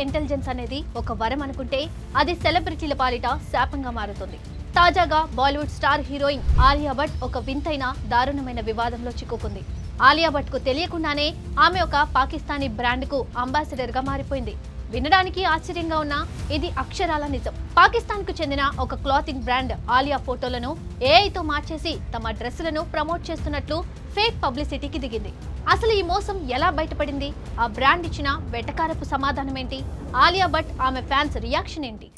Intelligence అనేది ఒక వరం అనుకుంటే అది సెలబ్రిటీల పాలిట శాపంగా మారుతుంది. తాజాగా బాలీవుడ్ స్టార్ హీరోయిన్ ఆలియా భట్ ఒక వింతైన దారుణమైన వివాదంలో చిక్కుకుంది. ఆలియా భట్ కు తెలియకుండానే ఆమె ఒక పాకిస్తానీ బ్రాండ్ కు అంబాసిడర్ గా మారిపోయింది. వినడానికి ఆశ్చర్యంగా ఉన్నా ఇది అక్షరాల నిజం. పాకిస్తాన్ కు చెందిన ఒక క్లాతింగ్ బ్రాండ్ ఆలియా ఫోటోలను ఏఐతో మార్చేసి తమ డ్రెస్సులను ప్రమోట్ చేస్తున్నట్లు ఫేక్ పబ్లిసిటీకి దిగింది. అసలు ఈ మోసం ఎలా బయటపడింది? ఆ బ్రాండ్ ఇచ్చిన వెటకారపు సమాధానం ఏంటి? ఆలియా భట్ ఆమె ఫ్యాన్స్ రియాక్షన్ ఏంటి?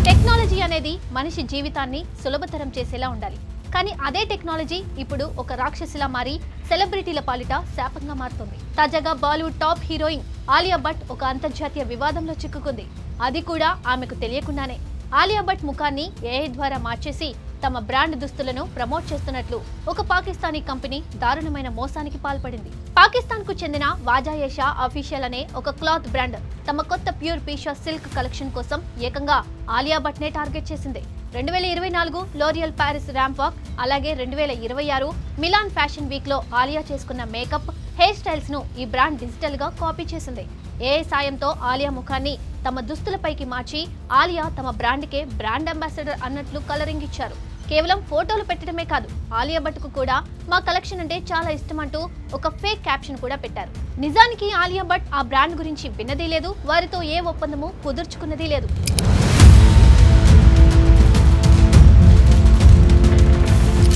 టెక్నాలజీ అనేది మనిషి జీవితాన్ని సులభతరం చేసేలా ఉండాలి. కానీ అదే టెక్నాలజీ ఇప్పుడు ఒక రాక్షసిలా మారి సెలబ్రిటీల పాలిట శాపంగా మారుతుంది. తాజాగా బాలీవుడ్ టాప్ హీరోయిన్ ఆలియా భట్ ఒక అంతర్జాతీయ వివాదంలో చిక్కుకుంది. అది కూడా ఆమెకు తెలియకుండానే. ఆలియా భట్ ముఖాన్ని ఏఐ ద్వారా మార్చేసి తమ బ్రాండ్ దుస్తులను ప్రమోట్ చేస్తున్నట్లు ఒక పాకిస్తానీ కంపెనీ దారుణమైన మోసానికి పాల్పడింది. పాకిస్తాన్ కు చెందిన వాజాయేషా అఫీషియల్ అనే ఒక క్లాత్ బ్రాండ్ తమ కొత్త ప్యూర్ పీషా సిల్క్ కలెక్షన్ కోసం ఏకంగా ఆలియా భట్ నే టార్గెట్ చేసింది. 2024 లోరియల్ ప్యారిస్ ర్యాంప్ వాక్, అలాగే 2026 మిలాన్ ఫ్యాషన్ వీక్ లో ఆలియా చేసుకున్న మేకప్, హెయిర్ స్టైల్స్ ను ఈ బ్రాండ్ డిజిటల్ గా కాపీ చేసింది. ఏఐ సాయంతో ఆలియా ముఖాన్ని తమ దుస్తులపైకి మార్చి ఆలియా తమ బ్రాండ్ కే బ్రాండ్ అంబాసిడర్ అన్నట్లు కలరింగ్ ఇచ్చారు. కేవలం ఫోటోలు పెట్టడమే కాదు, ఆలియా భట్ కు కూడా మా కలెక్షన్ అంటే చాలా ఇష్టం అంటూ ఒక ఫేక్ క్యాప్షన్ కూడా పెట్టారు. నిజానికి ఆలియా భట్ ఆ బ్రాండ్ గురించి విన్నది లేదు, వారితో ఏ ఒప్పందము కుదుర్చుకున్నది లేదు.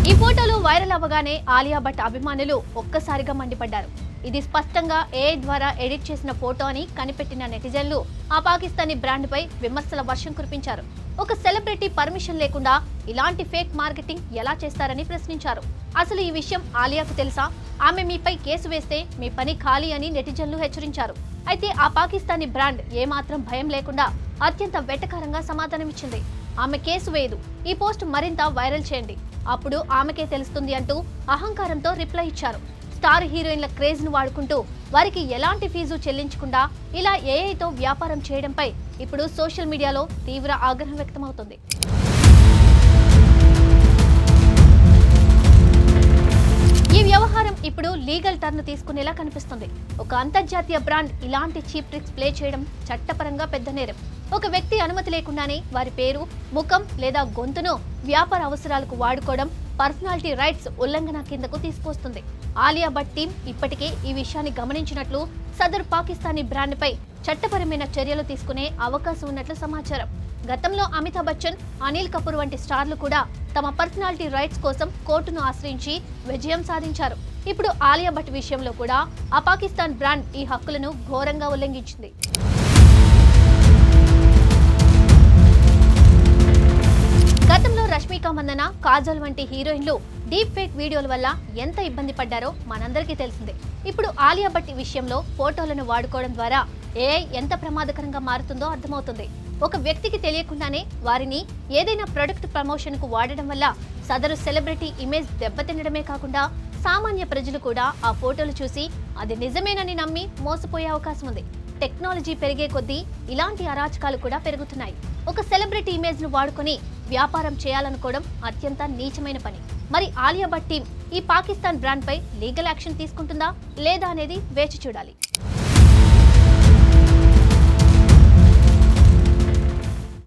ఈ ఫోటోలు వైరల్ అవ్వగానే ఆలియా భట్ అభిమానులు ఒక్కసారిగా మండిపడ్డారు. ఇది స్పష్టంగా ఏఐ ద్వారా ఎడిట్ చేసిన ఫోటో అని కనిపెట్టిన నెటిజన్లు ఆ పాకిస్తానీ బ్రాండ్ పై విమర్శల వర్షం కురిపించారు. ఒక సెలబ్రిటీ పర్మిషన్ లేకుండా ఇలాంటి ఫేక్ మార్కెటింగ్ ఎలా చేస్తారని ప్రశ్నించారు. అసలు ఈ విషయం ఆలియాకు తెలుసా? ఆమె మీపై కేసు వేస్తే మీ పని ఖాళీ అని నెటిజన్లు హెచ్చరించారు. అయితే ఆ పాకిస్తానీ బ్రాండ్ ఏమాత్రం భయం లేకుండా అత్యంత వెటకారంగా సమాధానమిచ్చింది. ఆమె కేసు వేయదు, ఈ పోస్ట్ మరింత వైరల్ చేయండి, అప్పుడు ఆమెకే తెలుస్తుంది అంటూ అహంకారంతో రిప్లై ఇచ్చారు. స్టార్ హీరోయిన్ల క్రేజ్ ను వాడుకుంటూ వారికి ఎలాంటి ఫీజు చెల్లించకుండా ఇలా ఏఐతో వ్యాపారం చేయడంపై ఇప్పుడు సోషల్ మీడియాలో తీవ్ర ఆగ్రహం వ్యక్తమవుతుంది. ఈ వ్యవహారం ఇప్పుడు లీగల్ టర్న్ తీసుకునేలా కనిపిస్తుంది. ఒక అంతర్జాతీయ బ్రాండ్ ఇలాంటి చీప్ ట్రిక్స్ ప్లే చేయడం చట్టపరంగా పెద్ద నేరం. ఒక వ్యక్తి అనుమతి లేకుండానే వారి పేరు, ముఖం లేదా గొంతును వ్యాపార అవసరాలకు వాడుకోవడం పర్సనాలిటీ రైట్స్ ఉల్లంఘన కిందకు తీసుకొస్తుంది. ఆలియా భట్ టీం ఇప్పటికే ఈ విషయాన్ని గమనించినట్లు, సదరు పాకిస్తానీ బ్రాండ్ పై చట్టపరమైన చర్యలు తీసుకునే అవకాశం ఉన్నట్లు సమాచారం. గతంలో అమితాబ్ బచ్చన్, అనిల్ కపూర్ వంటి స్టార్లు కూడా తమ పర్సనాలిటీ రైట్స్ కోసం కోర్టును ఆశ్రయించి విజయం సాధించారు. ఇప్పుడు ఆలియా భట్ విషయంలో కూడా ఆ పాకిస్తాన్ బ్రాండ్ ఈ హక్కులను ఘోరంగా ఉల్లంఘించింది. గతంలో రష్మిక మందన, కాజల్ వంటి హీరోయిన్లు డీప్ ఫేక్ వీడియోల వల్ల ఎంత ఇబ్బంది పడ్డారో మనందరికీ తెలిసిందే. ఇప్పుడు ఆలియా భట్ విషయంలో ఫోటోలను వాడుకోవడం ద్వారా ఏఐ ఎంత ప్రమాదకరంగా మారుతుందో అర్థమవుతుంది. ఒక వ్యక్తికి తెలియకుండానే వారిని ఏదైనా ప్రొడక్ట్ ప్రమోషన్ కు వాడడం వల్ల సదరు సెలబ్రిటీ ఇమేజ్ దెబ్బతినడమే కాకుండా సామాన్య ప్రజలు కూడా ఆ ఫోటోలు చూసి అది నిజమేనని నమ్మి మోసపోయే అవకాశం ఉంది. టెక్నాలజీ పెరిగే కొద్దీ ఇలాంటి అరాచకాలు కూడా పెరుగుతున్నాయి. ఒక సెలబ్రిటీ ఇమేజ్ ను వాడుకొని వ్యాపారం చేయాలనుకోవడం అత్యంత నీచమైన పని. మరి ఆలియా భట్ టీం ఈ పాకిస్తాన్ బ్రాండ్ పై లీగల్ యాక్షన్ తీసుకుంటుందా లేదా అనేది వేచి చూడాలి.